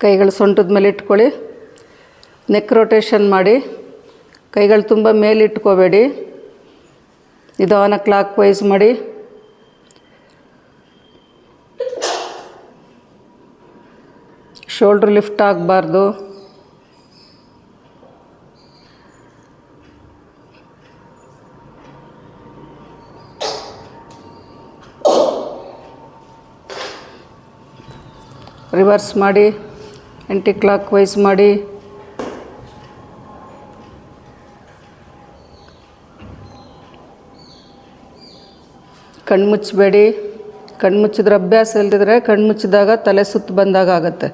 ಕೈಗಳು ಸೊಂಟದ ಮೇಲೆ ಇಟ್ಕೊಳ್ಳಿ. ನೆಕ್ ರೊಟೇಷನ್ ಮಾಡಿ. ಕೈಗಳು ತುಂಬ ಮೇಲೆ ಇಟ್ಕೋಬೇಡಿ. ನಿಧಾನ ಕ್ಲಾಕ್ ವೈಸ್ ಮಾಡಿ. ಶೋಲ್ಡ್ರ್ ಲಿಫ್ಟ್ ಆಗಬಾರ್ದು. ರಿವರ್ಸ್ ಮಾಡಿ. ಆ್ಯಂಟಿ ಕ್ಲಾಕ್ ವೈಸ್ ಮಾಡಿ. ಕಣ್ಮುಚ್ಚಬೇಡಿ. ಕಣ್ಮುಚ್ಚಿದ್ರೆ ಅಭ್ಯಾಸ ಇಲ್ದಿದ್ರೆ ಕಣ್ಮುಚ್ಚಿದಾಗ ತಲೆ ಸುತ್ತು ಬಂದಾಗ ಆಗುತ್ತೆ.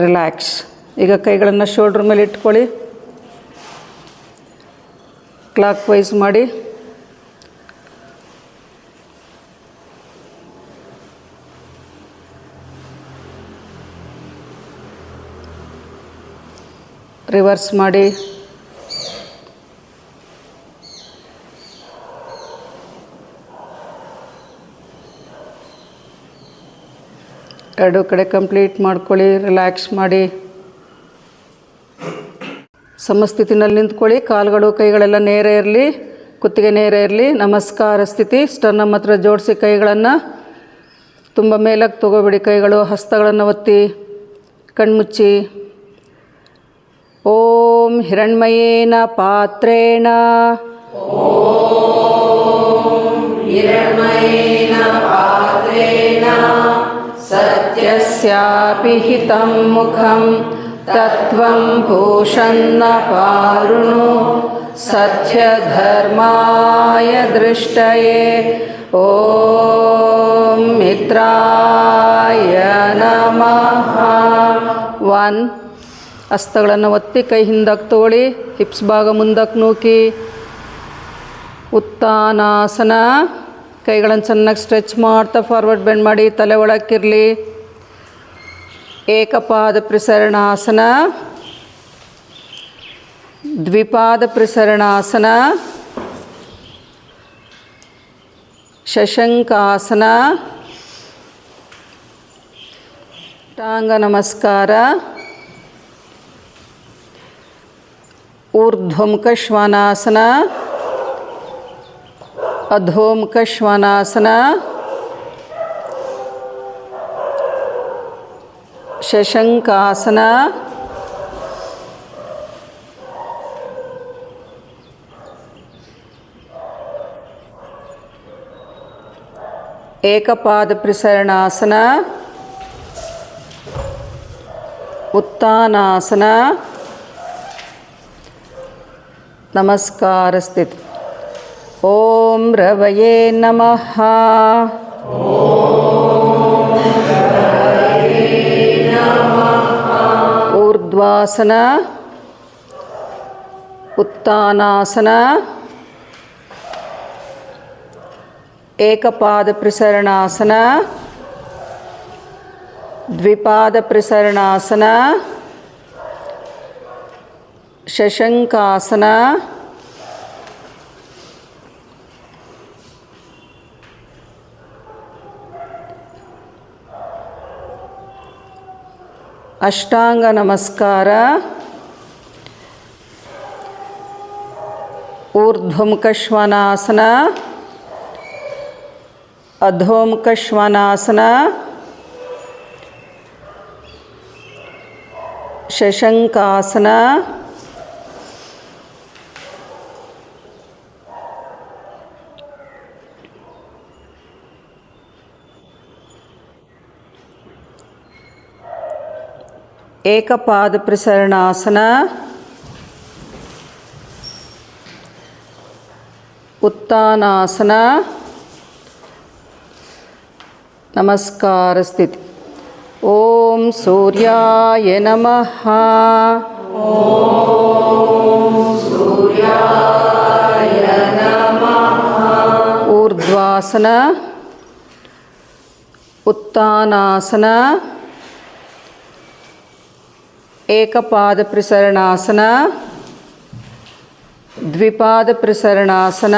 ರಿಲ್ಯಾಕ್ಸ್. ಈಗ ಕೈಗಳನ್ನು ಶೋಲ್ಡ್ರ್ ಮೇಲೆ ಇಟ್ಕೊಳ್ಳಿ. ಕ್ಲಾಕ್ ವೈಸ್ ಮಾಡಿ. ರಿವರ್ಸ್ ಮಾಡಿ. ಎರಡು ಕಡೆ ಕಂಪ್ಲೀಟ್ ಮಾಡ್ಕೊಳ್ಳಿ. ರಿಲ್ಯಾಕ್ಸ್ ಮಾಡಿ. ಸಮಸ್ಥಿತಿನಲ್ಲಿ ನಿಂತ್ಕೊಳ್ಳಿ. ಕಾಲುಗಳು ಕೈಗಳೆಲ್ಲ ನೇರ ಇರಲಿ. ಕುತ್ತಿಗೆ ನೇರ ಇರಲಿ. ನಮಸ್ಕಾರ ಸ್ಥಿತಿ. ಸ್ಟರ್ನಮ್ ಹತ್ರ ಜೋಡಿಸಿ ಕೈಗಳನ್ನು ತುಂಬ ಮೇಲಕ್ಕೆ ತಗೋಬೇಡಿ. ಕೈಗಳು ಹಸ್ತಗಳನ್ನು ಒತ್ತಿ ಕಣ್ಮುಚ್ಚಿ. ಓಂ ಹಿರಣ್ಮಯೇನ ಪಾತ್ರೇಣ ಸತ್ಯಸ್ಯಾಪಿ ಹಿತಂ ಮುಖಂ ತತ್ವಂ ಭೂಷನ್ನ ಪಾರುಣೋ ಸತ್ಯಧರ್ಮಾಯ ದೃಷ್ಟಯೇ. ಓಂ ಮಿತ್ರಾಯ ನಮಃ. 1. ಹಸ್ತಗಳನ್ನು ಒತ್ತಿ ಕೈ ಹಿಂದಕ್ಕೆ ತಗೊಳ್ಳಿ. ಹಿಪ್ಸ್ ಭಾಗ ಮುಂದಕ್ಕೆ ನೂಕಿ. ಉತ್ತಾನಾಸನ. ಕೈಗಳನ್ನು ಚೆನ್ನಾಗಿ ಸ್ಟ್ರೆಚ್ ಮಾಡ್ತಾ ಫಾರ್ವರ್ಡ್ ಬೆಂಡ್ ಮಾಡಿ. ತಲೆ ಒಳಕ್ಕಿರಲಿ. ಏಕಪಾದ ಪ್ರಸರಣಾಸನ. ದ್ವಿಪಾದ ಪ್ರಸರಣಾಸನ. ಶಶಂಕಾಸನ. ಅಷ್ಟಾಂಗ ನಮಸ್ಕಾರ. ಊರ್ಧ್ವಮುಖ ಶ್ವಾನಾಸನ. ಅಧೋಮುಖ ಶ್ವಾನಾಸನ. ಶಶಂಕಾಸನ. ಏಕಪಾದ ಪ್ರಸರಣಾಸನ. ಉತ್ತಾನಾಸನ. ನಮಸ್ಕಾರ ಸ್ಥಿತಿ. ಓಂ ರವಯೇ ನಮಃ. ಊರ್ಧ್ವಾಸನ. ಉತ್ತಾನಾಸನ. ಏಕಪಾದ ಪ್ರಸರಣಾಸನ. ದ್ವಿಪಾದ ಪ್ರಸರಣಾಸನ. ಶಶಂಕಾಸನ. ಅಷ್ಟಾಂಗ ನಮಸ್ಕಾರ. ಊರ್ಧ್ವಮುಖ ಶ್ವಾನಾಸನ. ಅಧೋಮುಖ ಶ್ವಾನಾಸನ. ಶಶಂಕಾಸನ. ಏಕಪಾದ ಪ್ರಸರಣಾಸನ. ಉತ್ತಾನಾಸನ. ನಮಸ್ಕಾರ ಸ್ಥಿತಿ. ಓಂ ಸೂರ್ಯಾಯ ನಮಃ. ಊರ್ಧ್ವಾಸನ. ಉತ್ತಾನಾಸನ. ಏಕಪಾದ ಪ್ರಸರಣಾಸನ. ದ್ವಿಪಾದ ಪ್ರಸರಣಾಸನ.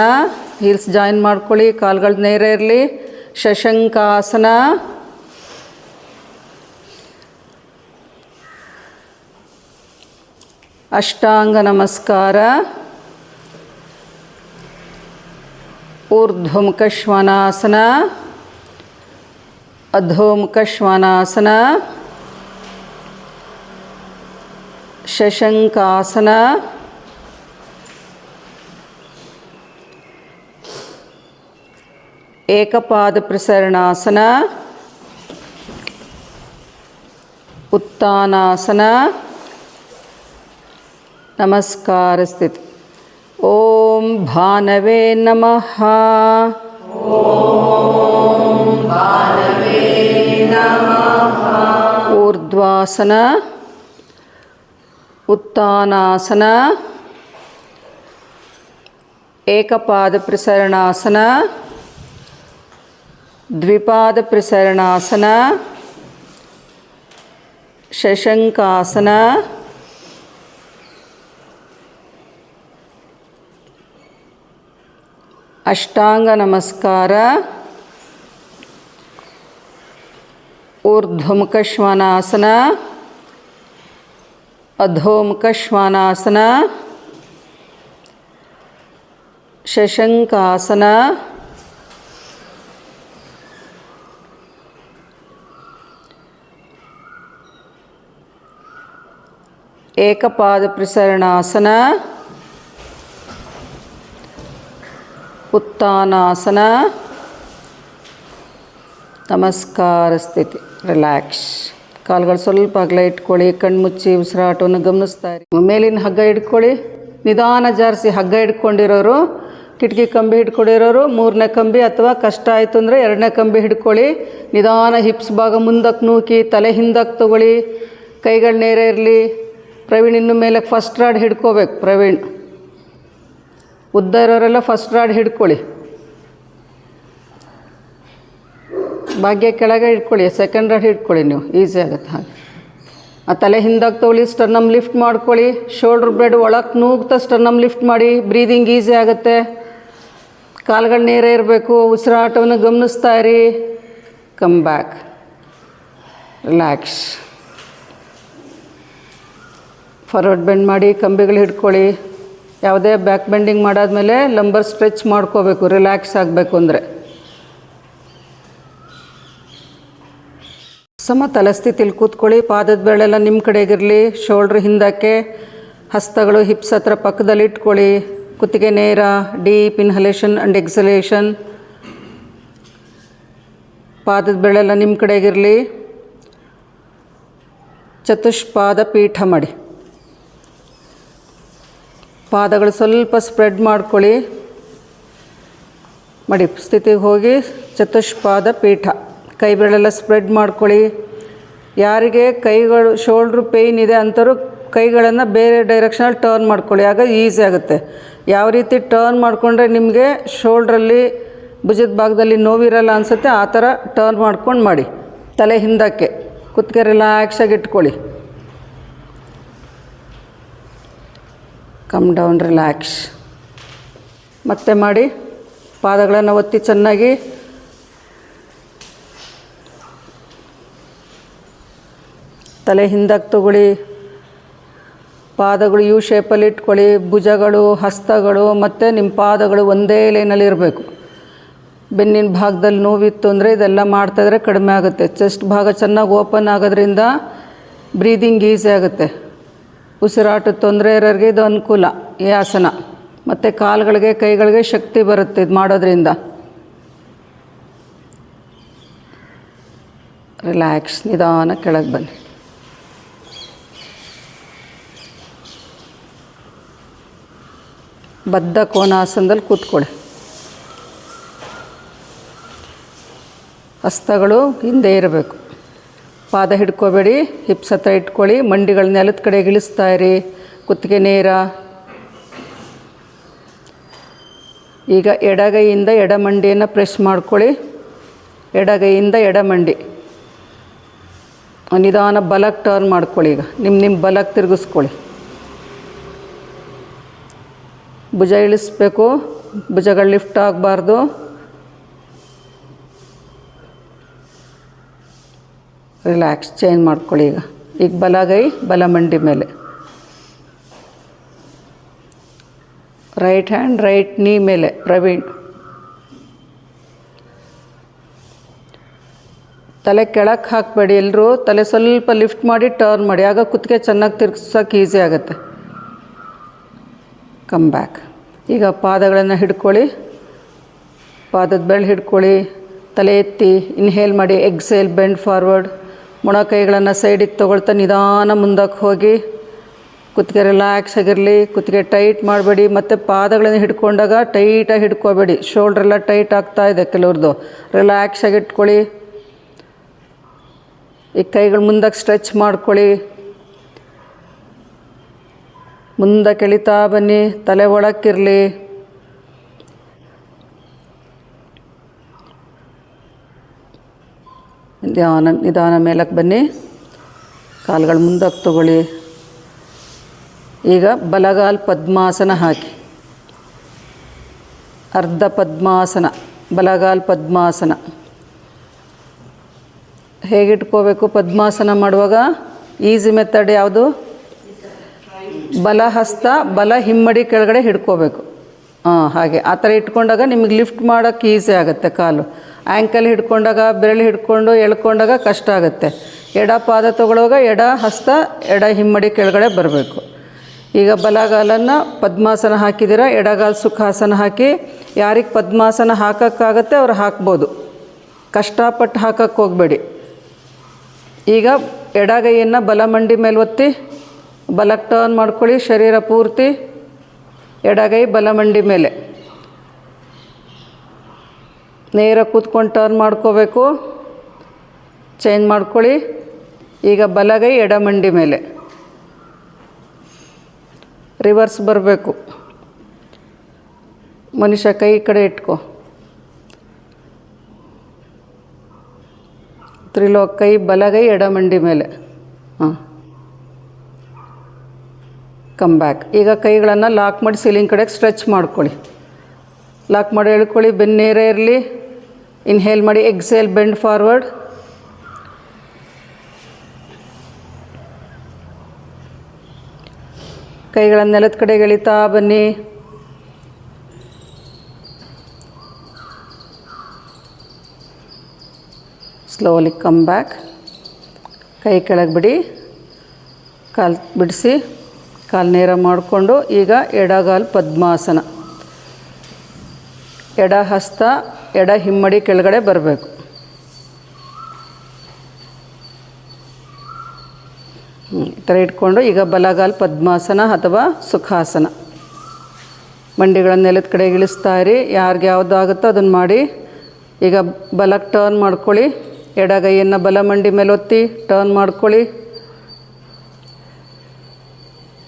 ಹೀಲ್ಸ್ ಜಾಯಿನ್ ಮಾಡ್ಕೊಳ್ಳಿ. ಕಾಲುಗಳು ನೇರ ಇರಲಿ. ಶಶಂಕಾಸನ. ಅಷ್ಟಾಂಗ ನಮಸ್ಕಾರ. ಊರ್ಧ್ವಮುಖ ಶ್ವಾನಾಸನ, ಅಧೋಮುಖ ಶ್ವಾನಾಸನ, ಶಶಂಕಾಸನ, ಏಕಪಾದ ಪ್ರಸರಣಾಸನ, ಉತ್ತಾನಾಸನ, ನಮಸ್ಕಾರ ಸ್ಥಿತಿ. ಓಂ ಭಾನವೇ ನಮಃ. ಊರ್ಧ್ವಾಸನ, ಉತ್ತಾನಾಸನ, ಏಕಪಾದ ಪ್ರಸರಣಾಸನ, ದ್ವಿಪಾದ ಪ್ರಸರಣಾಸನ, ಶಶಂಕಾಸನ, ಅಷ್ಟಾಂಗ ನಮಸ್ಕಾರ. ಊರ್ಧ್ವಮುಖ ಶ್ವಾನಾಸನ, ಅಧೋಮುಖ ಶ್ವಾನಾಸನ, ಶಶಂಕಾಸನ, ಏಕಪಾದ ಪ್ರಸರಣಾಸನ, ಉತ್ತಾನಾಸನ, ನಮಸ್ಕಾರ ಸ್ಥಿತಿ. ರಿಲ್ಯಾಕ್ಸ್. ಕಾಲುಗಳು ಸ್ವಲ್ಪ ಅಗಲ ಇಟ್ಕೊಳ್ಳಿ. ಕಣ್ಮುಚ್ಚಿ ಉಸಿರಾಟವನ್ನು ಗಮನಿಸ್ತಾ ಇರಿ. ಮೇಲಿನ ಹಗ್ಗ ಹಿಡ್ಕೊಳ್ಳಿ. ನಿಧಾನ ಜಾರಿಸಿ. ಹಗ್ಗ ಹಿಡ್ಕೊಂಡಿರೋರು, ಕಿಟಕಿ ಕಂಬಿ ಹಿಡ್ಕೊಂಡಿರೋರು 3ನೇ ಕಂಬಿ ಅಥವಾ ಕಷ್ಟ ಆಯಿತು ಅಂದರೆ 2ನೇ ಕಂಬಿ ಹಿಡ್ಕೊಳ್ಳಿ. ನಿಧಾನ ಹಿಪ್ಸ್ ಭಾಗ ಮುಂದಕ್ಕೆ ನೂಕಿ, ತಲೆ ಹಿಂದಕ್ಕೆ ತೊಗೊಳ್ಳಿ. ಕೈಗಳು ನೇರ ಇರಲಿ. ಪ್ರವೀಣ್ ಇನ್ನು ಮೇಲೆ ಫಸ್ಟ್ ರಾಡ್ ಹಿಡ್ಕೋಬೇಕು. ಪ್ರವೀಣ್ ಉದ್ದ ಇರೋರೆಲ್ಲ ಫಸ್ಟ್ ರಾಡ್ ಹಿಡ್ಕೊಳ್ಳಿ. ಭಾಗ್ಯ ಕೆಳಗೆ ಹಿಡ್ಕೊಳ್ಳಿ. Second rod ಹಿಡ್ಕೊಳ್ಳಿ. ನೀವು ಈಸಿ ಆಗುತ್ತೆ ಹಾಗೆ. ಆ ತಲೆ ಹಿಂದಕ್ಕೆ ತೊಗೊಳ್ಳಿ. ಸ್ಟರ್ನಮ್ ಲಿಫ್ಟ್ ಮಾಡ್ಕೊಳ್ಳಿ. ಶೋಲ್ಡ್ರ್ ಬ್ಲೇಡ್ ಒಳಗೆ ನೂಗ್ತಾ ಸ್ಟರ್ನಮ್ ಲಿಫ್ಟ್ ಮಾಡಿ. ಬ್ರೀದಿಂಗ್ ಈಸಿ ಆಗುತ್ತೆ. ಕಾಲುಗಳು ನೇರ ಇರಬೇಕು. ಉಸಿರಾಟವನ್ನು ಗಮನಿಸ್ತಾ ಇರಿ. Come back. Relax. Forward bend ಮಾಡಿ. ಕಂಬಿಗಳು ಹಿಡ್ಕೊಳ್ಳಿ. ಯಾವುದೇ ಬ್ಯಾಕ್ ಬೆಂಡಿಂಗ್ ಮಾಡಾದ್ಮೇಲೆ ಲಂಬರ್ ಸ್ಟ್ರೆಚ್ ಮಾಡ್ಕೋಬೇಕು. ರಿಲ್ಯಾಕ್ಸ್ ಆಗಬೇಕು ಅಂದರೆ. ಸಮತಲ ಸ್ಥಿತಿಲಿ ಕೂತ್ಕೊಳ್ಳಿ. ಪಾದದ ಬೆರಳೆಲ್ಲ ನಿಮ್ಮ ಕಡೆಗಿರಲಿ. ಶೋಲ್ಡ್ರ್ ಹಿಂದಕ್ಕೆ. ಹಸ್ತಗಳು ಹಿಪ್ಸ್ ಹತ್ರ ಪಕ್ಕದಲ್ಲಿ ಇಟ್ಕೊಳ್ಳಿ. ಕುತ್ತಿಗೆ ನೇರ. Deep inhalation and ಎಕ್ಸಲೇಷನ್. ಪಾದದ ಬೆರಳೆಲ್ಲ ನಿಮ್ಮ ಕಡೆಗಿರಲಿ. ಚತುಷ್ಪಾದ ಪೀಠ ಮಾಡಿ. ಪಾದಗಳು ಸ್ವಲ್ಪ ಸ್ಪ್ರೆಡ್ ಮಾಡ್ಕೊಳ್ಳಿ. ಮಾಡಿ ಸ್ಥಿತಿಗೆ ಹೋಗಿ ಚತುಷ್ಪಾದ ಪೀಠ. ಕೈ ಬೆರಳೆಲ್ಲ ಸ್ಪ್ರೆಡ್ ಮಾಡ್ಕೊಳ್ಳಿ. ಯಾರಿಗೆ ಕೈಗಳು ಶೋಲ್ಡ್ರ್ ಪೇಯ್ನ್ ಇದೆ ಅಂಥವ್ರು ಕೈಗಳನ್ನು ಬೇರೆ ಡೈರೆಕ್ಷನಲ್ಲಿ ಟರ್ನ್ ಮಾಡ್ಕೊಳ್ಳಿ. ಆಗ ಈಸಿ ಆಗುತ್ತೆ. ಯಾವ ರೀತಿ ಟರ್ನ್ ಮಾಡಿಕೊಂಡ್ರೆ ನಿಮಗೆ ಶೋಲ್ಡ್ರಲ್ಲಿ ಭುಜದ ಭಾಗದಲ್ಲಿ ನೋವಿರಲ್ಲ ಅನಿಸುತ್ತೆ ಆ ಥರ ಟರ್ನ್ ಮಾಡ್ಕೊಂಡು ಮಾಡಿ. ತಲೆ ಹಿಂದಕ್ಕೆ. ಕುತ್ತಿಗೆ ರಿಲ್ಯಾಕ್ಸಾಗಿ ಇಟ್ಕೊಳ್ಳಿ. Come down. ರಿಲ್ಯಾಕ್ಸ್. ಮತ್ತೆ ಮಾಡಿ. ಪಾದಗಳನ್ನು ಒತ್ತಿ ಚೆನ್ನಾಗಿ. ತಲೆ ಹಿಂದಕ್ಕೆ ತಗೊಳ್ಳಿ. ಪಾದಗಳು ಯು ಶೇಪಲ್ಲಿ ಇಟ್ಕೊಳ್ಳಿ. ಭುಜಗಳು, ಹಸ್ತಗಳು ಮತ್ತು ನಿಮ್ಮ ಪಾದಗಳು ಒಂದೇ ಲೈನಲ್ಲಿ ಇರಬೇಕು. ಬೆನ್ನಿನ ಭಾಗದಲ್ಲಿ ನೋವಿತ್ತು ಅಂದರೆ ಇದೆಲ್ಲ ಮಾಡ್ತಾಯಿದ್ರೆ ಕಡಿಮೆ ಆಗುತ್ತೆ. ಚೆಸ್ಟ್ ಭಾಗ ಚೆನ್ನಾಗಿ ಓಪನ್ ಆಗೋದ್ರಿಂದ ಬ್ರೀದಿಂಗ್ ಈಸಿ ಆಗುತ್ತೆ. ಉಸಿರಾಟದ ತೊಂದರೆ ಇರೋರಿಗೆ ಇದು ಅನುಕೂಲ ಈ ಆಸನ. ಮತ್ತು ಕಾಲುಗಳಿಗೆ ಕೈಗಳಿಗೆ ಶಕ್ತಿ ಬರುತ್ತೆ ಇದು ಮಾಡೋದ್ರಿಂದ. ರಿಲ್ಯಾಕ್ಸ್. ನಿಧಾನ ಕೆಳಗೆ ಬನ್ನಿ. ಬದ್ಧ ಕೋನಾಸನದಲ್ಲಿ ಕೂತ್ಕೊಳ್ಳಿ. ಹಸ್ತಗಳು ಹಿಂದೆ ಇರಬೇಕು. ಪಾದ ಹಿಡ್ಕೋಬೇಡಿ. ಹಿಪ್ಸ್ ಹತ್ರ ಇಟ್ಕೊಳ್ಳಿ. ಮಂಡಿಗಳ ನೆಲದ ಕಡೆಗೆ ಇಳಿಸ್ತಾ ಇರಿ. ಕುತ್ತಿಗೆ ನೇರ. ಈಗ ಎಡಗೈಯಿಂದ ಎಡಮಂಡಿಯನ್ನು ಪ್ರೆಸ್ ಮಾಡ್ಕೊಳ್ಳಿ. ಎಡಗೈಯಿಂದ ಎಡಮಂಡಿ. ನಿಧಾನ ಬಲಕ್ಕೆ ಟರ್ನ್ ಮಾಡ್ಕೊಳ್ಳಿ. ಈಗ ನಿಮ್ಮ ಬಲಕ್ಕೆ ತಿರುಗಿಸ್ಕೊಳ್ಳಿ. ಭುಜ ಇಳಿಸ್ಬೇಕು. ಭುಜಗಳು ಲಿಫ್ಟ್ ಆಗಬಾರ್ದು. ರಿಲ್ಯಾಕ್ಸ್. ಚೇಂಜ್ ಮಾಡ್ಕೊಳ್ಳಿ. ಈಗ ಬಲಗೈ ಬಲ ಮಂಡಿ ಮೇಲೆ. ರೈಟ್ ಹ್ಯಾಂಡ್ ರೈಟ್ ನೀ ಮೇಲೆ ಪ್ರವೀಣ್. ತಲೆ ಕೆಳಕ್ಕೆ ಹಾಕಬೇಡಿ, ಎಲ್ಲರೂ ತಲೆ ಸ್ವಲ್ಪ ಲಿಫ್ಟ್ ಮಾಡಿ ಟರ್ನ್ ಮಾಡಿ, ಆಗ ಕುತ್ತಿಗೆ ಚೆನ್ನಾಗಿ ತಿರ್ಗ್ಸೋಕೆ ಈಸಿ ಆಗುತ್ತೆ. Come back. ಈಗ ಪಾದಗಳನ್ನು ಹಿಡ್ಕೊಳ್ಳಿ, ಪಾದದ ಬೆರಳು ಹಿಡ್ಕೊಳ್ಳಿ, ತಲೆ ಎತ್ತಿ ಇನ್ಹೇಲ್ ಮಾಡಿ, ಎಕ್ಸೇಲ್ ಬೆಂಡ್ ಫಾರ್ವರ್ಡ್. ಮೊಣಕೈಗಳನ್ನು ಸೈಡಿಗೆ ತೊಗೊಳ್ತಾ ನಿಧಾನ ಮುಂದಕ್ಕೆ ಹೋಗಿ, ಕುತ್ತಿಗೆ ರಿಲ್ಯಾಕ್ಸ್ ಆಗಿರಲಿ, ಕುತ್ತಿಗೆ ಟೈಟ್ ಮಾಡಬೇಡಿ. ಮತ್ತು ಪಾದಗಳನ್ನು ಹಿಡ್ಕೊಂಡಾಗ ಟೈಟಾಗಿ ಹಿಡ್ಕೋಬೇಡಿ, ಶೋಲ್ಡ್ರೆಲ್ಲ ಟೈಟ್ ಆಗ್ತಾ ಇದೆ ಕೆಲವ್ರದ್ದು. ರಿಲ್ಯಾಕ್ಸ್ ಆಗಿ ಇಟ್ಕೊಳ್ಳಿ. ಈ ಕೈಗಳು ಮುಂದಕ್ಕೆ ಸ್ಟ್ರೆಚ್ ಮಾಡ್ಕೊಳ್ಳಿ, ಮುಂದಕ್ಕೆ ಎಳಿತಾ ಬನ್ನಿ, ತಲೆ ಒಳಕ್ಕಿರಲಿ. ನಿಧಾನ ಮೇಲಕ್ಕೆ ಬನ್ನಿ, ಕಾಲುಗಳು ಮುಂದಕ್ಕೆ ತಗೊಳ್ಳಿ. ಈಗ ಬಲಗಾಲ್ ಪದ್ಮಾಸನ ಹಾಕಿ, ಅರ್ಧ ಪದ್ಮಾಸನ, ಬಲಗಾಲ್ ಪದ್ಮಾಸನ. ಹೇಗಿಟ್ಕೋಬೇಕು ಪದ್ಮಾಸನ ಮಾಡುವಾಗ? ಈಸಿ ಮೆಥಡ್ ಯಾವುದು? ಬಲ ಹಸ್ತ ಬಲ ಹಿಮ್ಮಡಿ ಕೆಳಗಡೆ ಹಿಡ್ಕೋಬೇಕು. ಹಾಗೆ ಆ ಥರ ಇಟ್ಕೊಂಡಾಗ ನಿಮಗೆ ಲಿಫ್ಟ್ ಮಾಡೋಕ್ಕೆ ಈಸಿ ಆಗುತ್ತೆ. ಕಾಲು ಆ್ಯಂಕಲ್ ಹಿಡ್ಕೊಂಡಾಗ, ಬೆರಳು ಹಿಡ್ಕೊಂಡು ಎಳ್ಕೊಂಡಾಗ ಕಷ್ಟ ಆಗುತ್ತೆ. ಎಡ ಪಾದ ತಗೊಳ್ಳುವಾಗ ಎಡ ಹಸ್ತ ಎಡ ಹಿಮ್ಮಡಿ ಕೆಳಗಡೆ ಬರಬೇಕು. ಈಗ ಬಲಗಾಲನ್ನು ಪದ್ಮಾಸನ ಹಾಕಿದ್ದೀರ, ಎಡಗಾಲು ಸುಖಾಸನ ಹಾಕಿ. ಯಾರಿಗೆ ಪದ್ಮಾಸನ ಹಾಕೋಕ್ಕಾಗತ್ತೆ ಅವ್ರು ಹಾಕ್ಬೋದು, ಕಷ್ಟಪಟ್ಟು ಹಾಕಕ್ಕೆ ಹೋಗಬೇಡಿ. ಈಗ ಎಡಗೈಯನ್ನು ಬಲಮಂಡಿ ಮೇಲೆ ಒತ್ತಿ ಬಲಕ್ಕೆ ಟರ್ನ್ ಮಾಡ್ಕೊಳ್ಳಿ, ಶರೀರ ಪೂರ್ತಿ. ಎಡಗೈ ಬಲಮಂಡಿ ಮೇಲೆ ನೇರ ಕೂತ್ಕೊಂಡು ಟರ್ನ್ ಮಾಡ್ಕೋಬೇಕು. ಚೇಂಜ್ ಮಾಡ್ಕೊಳ್ಳಿ. ಈಗ ಬಲಗೈ ಎಡಮಂಡಿ ಮೇಲೆ ರಿವರ್ಸ್ ಬರಬೇಕು. ಮನುಷ್ಯ ಕೈ ಕಡೆ ಇಟ್ಕೋ. ತ್ರಿಲೋಕ್ ಕೈ ಬಲಗೈ ಎಡಮಂಡಿ ಮೇಲೆ. Come back. ಈಗ ಕೈಗಳನ್ನು ಲಾಕ್ ಮಾಡಿ ಸೀಲಿಂಗ್ ಕಡೆಗೆ ಸ್ಟ್ರೆಚ್ ಮಾಡ್ಕೊಳ್ಳಿ. ಲಾಕ್ ಮಾಡಿ ಎಳ್ಕೊಳ್ಳಿ, ಬೆನ್ನು ನೇರ ಇರಲಿ. ಇನ್ಹೇಲ್ ಮಾಡಿ, ಎಕ್ಸೇಲ್ ಬೆಂಡ್ ಫಾರ್ವರ್ಡ್. ಕೈಗಳನ್ನು ನೆಲದ ಕಡೆಗೆ ಎಳಿತಾ ಬನ್ನಿ. Slowly come back. ಕೈ ಕೆಳಗೆ ಬಿಡಿ, ಕಾಲು ಬಿಡಿಸಿ, ಕಾಲು ನೇರ ಮಾಡಿಕೊಂಡು ಈಗ ಎಡಗಾಲು ಪದ್ಮಾಸನ. ಎಡ ಹಸ್ತ ಎಡ ಹಿಮ್ಮಡಿ ಕೆಳಗಡೆ ಬರಬೇಕು. ಈ ಥರ ಇಟ್ಕೊಂಡು ಈಗ ಬಲಗಾಲು ಪದ್ಮಾಸನ ಅಥವಾ ಸುಖಾಸನ. ಮಂಡಿಗಳನ್ನು ನೆಲದ ಕಡೆಗೆ ಇಳಿಸ್ತಾ ಇರಿ. ಯಾರಿಗೆ ಯಾವುದು ಆಗುತ್ತೋ ಅದನ್ನು ಮಾಡಿ. ಈಗ ಬಲಕ್ಕೆ ಟರ್ನ್ ಮಾಡ್ಕೊಳ್ಳಿ. ಎಡಗೈಯನ್ನು ಬಲಮಂಡಿ ಮೇಲೆ ಒತ್ತಿ ಟರ್ನ್ ಮಾಡ್ಕೊಳ್ಳಿ.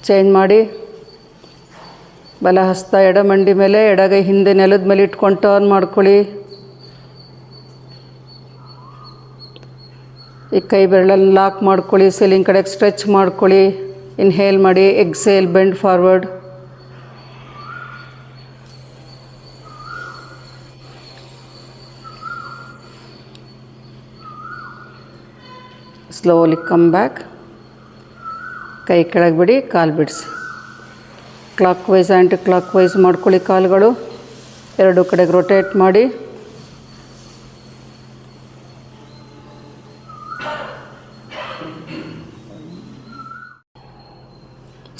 ಚೇಂಜ್ ಮಾಡಿ. ಬಲ ಹಸ್ತ ಎಡಮಂಡಿ ಮೇಲೆ, ಎಡಗೈ ಹಿಂದೆ ನೆಲದ ಮೇಲೆ ಇಟ್ಕೊಂಡು ಟರ್ನ್ ಮಾಡ್ಕೊಳ್ಳಿ. ಈ ಕೈ ಬೆರಳಲ್ಲಿ ಲಾಕ್ ಮಾಡ್ಕೊಳ್ಳಿ, ಸೀಲಿಂಗ್ ಕಡೆಗೆ ಸ್ಟ್ರೆಚ್ ಮಾಡ್ಕೊಳ್ಳಿ. ಇನ್ಹೇಲ್ ಮಾಡಿ, exhale bend forward. Slowly come back. ಕೈ ಕೆಳಗೆ ಬಿಡಿ, ಕಾಲು ಬಿಡಿಸಿ. Clockwise anti clockwise ಮಾಡ್ಕೊಳ್ಳಿ. ಕಾಲುಗಳು ಎರಡು ಕಡೆಗೆ ರೊಟೇಟ್ ಮಾಡಿ.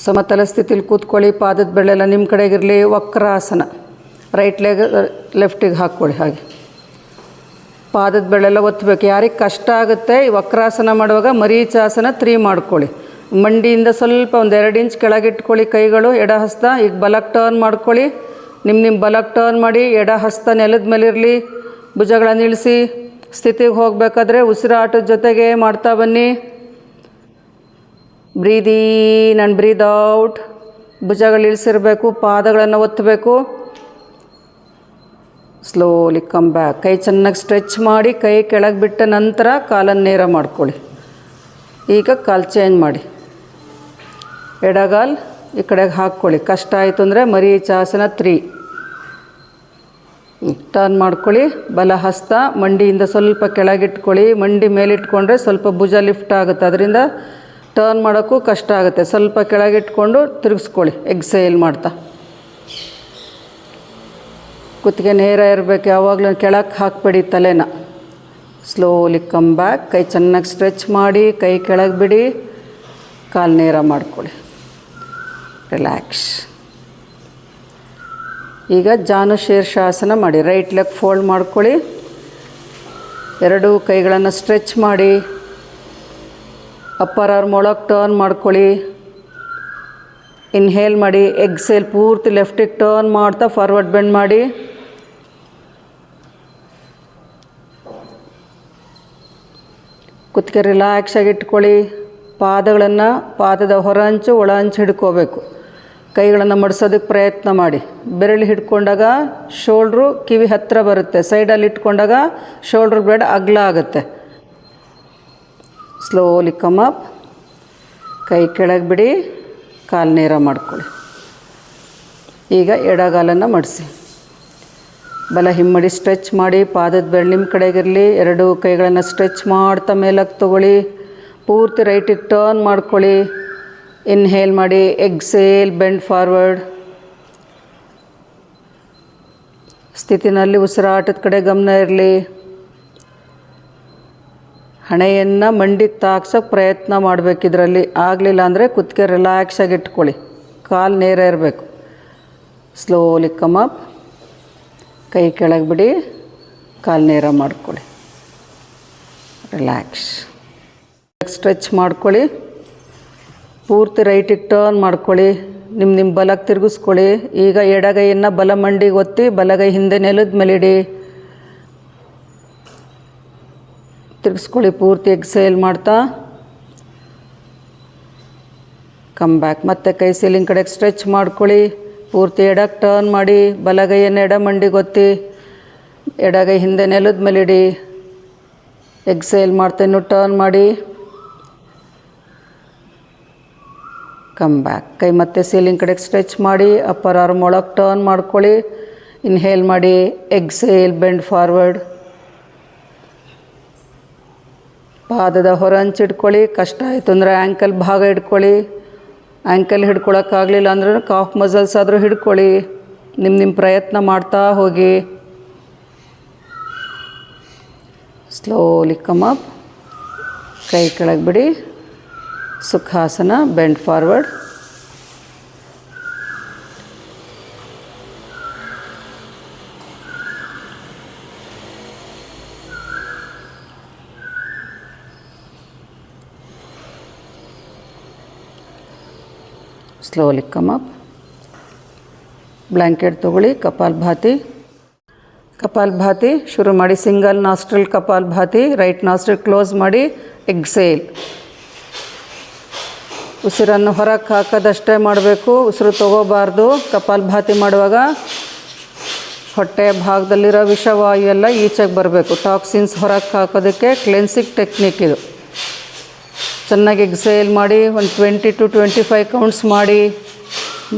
ಸಮತಲ ಸ್ಥಿತಿಲಿ ಕೂತ್ಕೊಳ್ಳಿ. ಪಾದದ ಬೆರಳೆಲ್ಲ ನಿಮ್ಮ ಕಡೆಗಿರಲಿ. ವಕ್ರಾಸನ. ರೈಟ್ ಲೆಗ್ ಲೆಫ್ಟಿಗೆ ಹಾಕ್ಕೊಳ್ಳಿ. ಹಾಗೆ ಪಾದದ ಬೆರಳೆಲ್ಲ ಒತ್ತಬೇಕು. ಯಾರಿಗೆ ಕಷ್ಟ ಆಗುತ್ತೆ ಈ ವಕ್ರಾಸನ ಮಾಡುವಾಗ ಮರೀಚಾಸನ 3 ಮಾಡ್ಕೊಳ್ಳಿ. ಮಂಡಿಯಿಂದ ಸ್ವಲ್ಪ ಒಂದು 2 ಇಂಚ್ ಕೆಳಗಿಟ್ಕೊಳ್ಳಿ ಕೈಗಳು. ಎಡ ಹಸ್ತ ಈಗ ಬಲಕ್ಕೆ ಟರ್ನ್ ಮಾಡ್ಕೊಳ್ಳಿ. ನಿಮ್ಮ ಬಲಕ್ಕೆ ಟರ್ನ್ ಮಾಡಿ. ಎಡ ಹಸ್ತ ನೆಲದ ಮೇಲಿರಲಿ. ಭುಜಗಳನ್ನು ಇಳಿಸಿ. ಸ್ಥಿತಿಗೆ ಹೋಗಬೇಕಾದ್ರೆ ಉಸಿರಾಟದ ಜೊತೆಗೆ ಮಾಡ್ತಾ ಬನ್ನಿ. ಬ್ರೀದ್ ಇನ್ ಆ್ಯಂಡ್ ಬ್ರೀದ್ ಔಟ್. ಭುಜಗಳು ಇಳಿಸಿರಬೇಕು, ಪಾದಗಳನ್ನು ಒತ್ತಬೇಕು. Slowly come back. ಕೈ ಚೆನ್ನಾಗಿ ಸ್ಟ್ರೆಚ್ ಮಾಡಿ. ಕೈ ಕೆಳಗೆ ಬಿಟ್ಟ ನಂತರ ಕಾಲನ್ನು ನೇರ ಮಾಡ್ಕೊಳ್ಳಿ. ಈಗ ಕಾಲು ಚೇಂಜ್ ಮಾಡಿ. ಎಡಗಾಲು ಈ ಕಡೆಗೆ ಹಾಕ್ಕೊಳ್ಳಿ. ಕಷ್ಟ ಆಯಿತು ಅಂದರೆ ಮರೀಚಾಸನ 3 ಟರ್ನ್ ಮಾಡ್ಕೊಳ್ಳಿ. ಬಲ ಹಸ್ತ ಮಂಡಿಯಿಂದ ಸ್ವಲ್ಪ ಕೆಳಗಿಟ್ಕೊಳ್ಳಿ. ಮಂಡಿ ಮೇಲಿಟ್ಕೊಂಡ್ರೆ ಸ್ವಲ್ಪ ಭುಜ ಲಿಫ್ಟ್ ಆಗುತ್ತೆ, ಅದರಿಂದ ಟರ್ನ್ ಮಾಡೋಕ್ಕೂ ಕಷ್ಟ ಆಗುತ್ತೆ. ಸ್ವಲ್ಪ ಕೆಳಗಿಟ್ಕೊಂಡು ತಿರುಗಿಸ್ಕೊಳ್ಳಿ. ಎಕ್ಸೇಲ್ ಮಾಡ್ತಾ ಕುತ್ತಿಗೆ ನೇರ ಇರಬೇಕು, ಯಾವಾಗಲೂ ಕೆಳಕ್ಕೆ ಹಾಕಬೇಡಿ ತಲೆನ. Slowly come back. ಕೈ ಚೆನ್ನಾಗಿ ಸ್ಟ್ರೆಚ್ ಮಾಡಿ, ಕೈ ಕೆಳಗೆ ಬಿಡಿ, ಕಾಲು ನೇರ ಮಾಡ್ಕೊಳ್ಳಿ. ರಿಲ್ಯಾಕ್ಸ್. ಈಗ ಜಾನು ಶೀರ್ಷಾಸನ ಮಾಡಿ. ರೈಟ್ ಲೆಗ್ ಫೋಲ್ಡ್ ಮಾಡ್ಕೊಳ್ಳಿ, ಎರಡೂ ಕೈಗಳನ್ನು ಸ್ಟ್ರೆಚ್ ಮಾಡಿ, ಅಪ್ಪರ್ ಆರ್ಮ್ ಒಳಗೆ ಟರ್ನ್ ಮಾಡ್ಕೊಳ್ಳಿ. ಇನ್ಹೇಲ್ ಮಾಡಿ, ಎಕ್ಸೇಲ್ ಪೂರ್ತಿ ಲೆಫ್ಟಿಗೆ ಟರ್ನ್ ಮಾಡ್ತಾ ಫಾರ್ವರ್ಡ್ ಬೆಂಡ್ ಮಾಡಿ. ಕುತ್ತಿಗೆ ರಿಲ್ಯಾಕ್ಸಾಗಿ ಇಟ್ಕೊಳ್ಳಿ. ಪಾದಗಳನ್ನು ಪಾದದ ಹೊರ ಅಂಚು ಒಳ ಅಂಚು ಹಿಡ್ಕೋಬೇಕು. ಕೈಗಳನ್ನು ಮಡಿಸೋದಕ್ಕೆ ಪ್ರಯತ್ನ ಮಾಡಿ. ಬೆರಳು ಹಿಡ್ಕೊಂಡಾಗ ಶೋಲ್ಡ್ರು ಕಿವಿ ಹತ್ತಿರ ಬರುತ್ತೆ, ಸೈಡಲ್ಲಿ ಇಟ್ಕೊಂಡಾಗ ಶೋಲ್ಡ್ರ್ ಬ್ಲೇಡ್ ಅಗಲ ಆಗುತ್ತೆ. Slowly come up. ಕೈ ಕೆಳಗೆ ಬಿಡಿ, ಕಾಲು ನೇರ ಮಾಡ್ಕೊಳ್ಳಿ. ಈಗ ಎಡಗಾಲನ್ನು ಮಡಿಸಿ, ಬಲ ಹಿಮ್ಮಡಿ ಸ್ಟ್ರೆಚ್ ಮಾಡಿ. ಪಾದದ ಬೆರಳು ನಿಮ್ಮ ಕಡೆಗಿರಲಿ. ಎರಡೂ ಕೈಗಳನ್ನು ಸ್ಟ್ರೆಚ್ ಮಾಡ್ತಾ ಮೇಲಕ್ಕೆ ತೊಗೊಳ್ಳಿ. ಪೂರ್ತಿ ರೈಟಿಗೆ ಟರ್ನ್ ಮಾಡ್ಕೊಳ್ಳಿ. ಇನ್ಹೇಲ್ ಮಾಡಿ, ಎಕ್ಸೇಲ್ ಬೆಂಡ್ ಫಾರ್ವರ್ಡ್. ಸ್ಥಿತಿನಲ್ಲಿ ಉಸಿರಾಟದ ಕಡೆ ಗಮನ ಇರಲಿ. ಹಣೆಯನ್ನು ಮಂಡಿಗೆ ತಾಗ್ಸೋಕ್ಕೆ ಪ್ರಯತ್ನ ಮಾಡಬೇಕು. ಇದರಲ್ಲಿ ಆಗಲಿಲ್ಲ ಅಂದರೆ ಕುತ್ತಿಗೆ ರಿಲ್ಯಾಕ್ಸಾಗಿ ಇಟ್ಕೊಳ್ಳಿ, ಕಾಲು ನೇರ ಇರಬೇಕು. Slowly come up. ಕೈ ಕೆಳಗೆ ಬಿಡಿ, ಕಾಲು ನೇರ ಮಾಡ್ಕೊಳ್ಳಿ. ರಿಲ್ಯಾಕ್ಸ್. ಸ್ಟ್ರೆಚ್ ಮಾಡ್ಕೊಳ್ಳಿ. ಪೂರ್ತಿ ರೈಟಿಗೆ ಟರ್ನ್ ಮಾಡ್ಕೊಳ್ಳಿ. ನಿಮ್ಮ ಬಲಕ್ಕೆ ತಿರುಗಿಸ್ಕೊಳ್ಳಿ. ಈಗ ಎಡಗೈಯನ್ನು ಬಲ ಮಂಡಿಗೆ ಒತ್ತಿ, ಬಲಗೈ ಹಿಂದೆ ನೆಲದ ಮೇಲೆ ಇಡಿ. ತಿರುಗಿಸ್ಕೊಳ್ಳಿ ಪೂರ್ತಿ. ಎಕ್ಸೇಲ್ ಮಾಡ್ತಾ ಕಮ್ ಬ್ಯಾಕ್. ಮತ್ತೆ ಕೈ ಸೀಲಿಂಗ್ ಕಡೆಗೆ ಸ್ಟ್ರೆಚ್ ಮಾಡ್ಕೊಳ್ಳಿ. ಪೂರ್ತಿ ಎಡಕ್ಕೆ ಟರ್ನ್ ಮಾಡಿ, ಬಲಗೈಯನ್ನು ಎಡ ಮಂಡಿಗೆ ಒತ್ತಿ, ಎಡಗೈ ಹಿಂದೆ ನೆಲದ ಮೇಲೆ ಇಡಿ. ಎಕ್ಸೇಲ್ ಮಾಡ್ತಾ ಇನ್ನೂ ಟರ್ನ್ ಮಾಡಿ, ಕಮ್ ಬ್ಯಾಕ್. ಕೈ ಮತ್ತೆ ಸೀಲಿಂಗ್ ಕಡೆಗೆ ಸ್ಟ್ರೆಚ್ ಮಾಡಿ, ಅಪ್ಪರ್ ಆರ್ಮ್ ಒಳಗೆ ಟರ್ನ್ ಮಾಡ್ಕೊಳ್ಳಿ. ಇನ್ಹೇಲ್ ಮಾಡಿ, ಎಕ್ಸೇಲ್ ಬೆಂಡ್ ಫಾರ್ವರ್ಡ್. ಪಾದದ ಹೊರ ಹಂಚಿಡ್ಕೊಳ್ಳಿ. ಕಷ್ಟ ಆಯಿತು ಅಂದರೆ ಆ್ಯಂಕಲ್ ಭಾಗ ಹಿಡ್ಕೊಳ್ಳಿ. ಆ್ಯಂಕಲ್ ಹಿಡ್ಕೊಳಕ್ಕಾಗಲಿಲ್ಲ ಅಂದ್ರೆ ಕಾಫ್ ಮಸಲ್ಸ್ ಆದರೂ ಹಿಡ್ಕೊಳ್ಳಿ. ನಿಮ್ಮ ಪ್ರಯತ್ನ ಮಾಡ್ತಾ ಹೋಗಿ. Slowly come up. ಕೈ ಕೆಳಗೆ ಬಿಡಿ. Sukhasana bend forward. Slowly come up. Blanket ತೊಗೊಳ್ಳಿ. ಕಪಾಲಭಾತಿ. ಕಪಾಲಭಾತಿ ಶುರು ಮಾಡಿ. Single nostril kapalbhati. Right nostril close ಮಾಡಿ. ಎಕ್ಸೇಲ್. ಉಸಿರನ್ನು ಹೊರಗೆ ಹಾಕೋದಷ್ಟೇ ಮಾಡಬೇಕು, ಉಸಿರು ತಗೋಬಾರ್ದು. ಕಪಾಲಭಾತಿ ಮಾಡುವಾಗ ಹೊಟ್ಟೆಯ ಭಾಗದಲ್ಲಿರೋ ವಿಷವಾಯು ಎಲ್ಲ ಈಚೆಗೆ ಬರಬೇಕು. ಟಾಕ್ಸಿನ್ಸ್ ಹೊರಗೆ ಹಾಕೋದಕ್ಕೆ ಕ್ಲೆನ್ಸಿಂಗ್ ಟೆಕ್ನಿಕ್ ಇದು. ಚೆನ್ನಾಗಿ ಎಕ್ಸೇಲ್ ಮಾಡಿ. ಒಂದು 20 to 25 ಕೌಂಟ್ಸ್ ಮಾಡಿ.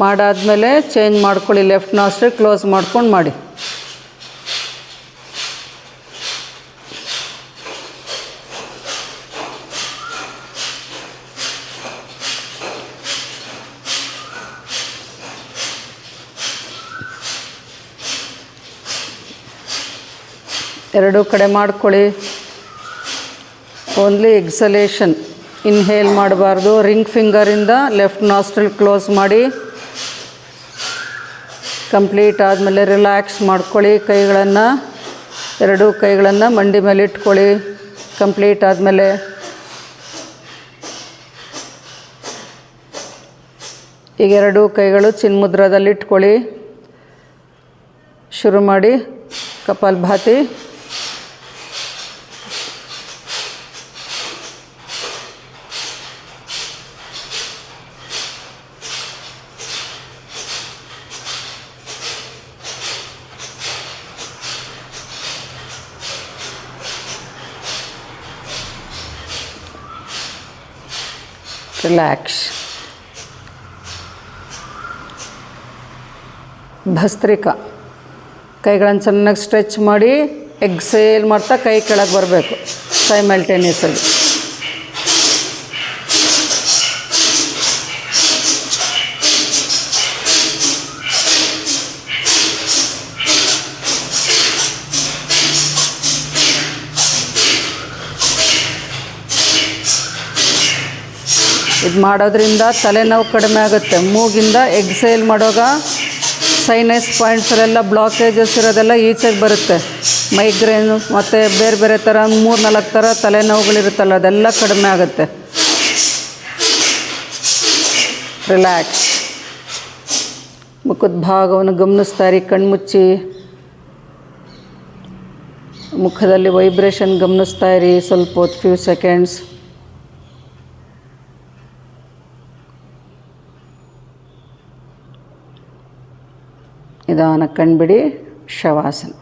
ಮಾಡಾದಮೇಲೆ ಚೇಂಜ್ ಮಾಡ್ಕೊಳ್ಳಿ. ಲೆಫ್ಟ್ ನಾಸ್ಟ್ರಿಲ್ ಕ್ಲೋಸ್ ಮಾಡ್ಕೊಂಡು ಮಾಡಿ. ಎರಡೂ ಕಡೆ ಮಾಡ್ಕೊಳ್ಳಿ. ಓನ್ಲಿ ಎಕ್ಸಲೇಷನ್. ಇನ್ಹೇಲ್ ಮಾಡಬಾರ್ದು. ರಿಂಗ್ ಫಿಂಗರಿಂದ ಲೆಫ್ಟ್ ನಾಸ್ಟ್ರಿಲ್ ಕ್ಲೋಸ್ ಮಾಡಿ. ಕಂಪ್ಲೀಟ್ ಆದಮೇಲೆ ರಿಲ್ಯಾಕ್ಸ್ ಮಾಡ್ಕೊಳ್ಳಿ. ಕೈಗಳನ್ನು, ಎರಡೂ ಕೈಗಳನ್ನು ಮಂಡಿ ಮೇಲೆ ಇಟ್ಕೊಳ್ಳಿ. ಕಂಪ್ಲೀಟ್ ಆದಮೇಲೆ ಈಗ ಎರಡೂ ಕೈಗಳು ಚಿನ್ಮುದ್ರದಲ್ಲಿ ಇಟ್ಕೊಳ್ಳಿ. ಶುರು ಮಾಡಿ. ಕಪಾಲಭಾತಿ. ರಿಲ್ಯಾಕ್ಸ್. ಭಸ್ತ್ರಿಕಾ. ಕೈಗಳನ್ನು ಚೆನ್ನಾಗಿ ಸ್ಟ್ರೆಚ್ ಮಾಡಿ ಎಕ್ಸೇಲ್ ಮಾಡ್ತಾ ಕೈ ಕೆಳಗೆ ಬರಬೇಕು ಸೈಮಲ್ಟೇನಿಯಸ್ಸಾಗಿ. ಇದು ಮಾಡೋದ್ರಿಂದ ತಲೆನೋವು ಕಡಿಮೆ ಆಗುತ್ತೆ. ಮೂಗಿಂದ ಎಕ್ಸೇಲ್ ಮಾಡುವಾಗ ಸೈನಸ್ ಪಾಯಿಂಟ್ಸಲ್ಲೆಲ್ಲ ಬ್ಲಾಕೇಜಸ್ ಇರೋದೆಲ್ಲ ಈಚೆಗೆ ಬರುತ್ತೆ. ಮೈಗ್ರೇನು ಮತ್ತು ಬೇರೆ ಬೇರೆ ಥರ 3-4 ಥರ ತಲೆನೋವುಗಳಿರುತ್ತಲ್ಲ ಅದೆಲ್ಲ ಕಡಿಮೆ ಆಗುತ್ತೆ. ರಿಲ್ಯಾಕ್ಸ್. ಮುಖದ ಭಾಗವನ್ನು ಗಮನಿಸ್ತಾ ಇರಿ, ಕಣ್ಮುಚ್ಚಿ ಮುಖದಲ್ಲಿ ವೈಬ್ರೇಷನ್ ಗಮನಿಸ್ತಾ ಇರಿ ಸ್ವಲ್ಪ ಹೊತ್ತು, ಫ್ಯೂ ಸೆಕೆಂಡ್ಸ್. ನಿಧಾನ ಕಣ್ಬಿಡಿ. ಶವಾಸನ.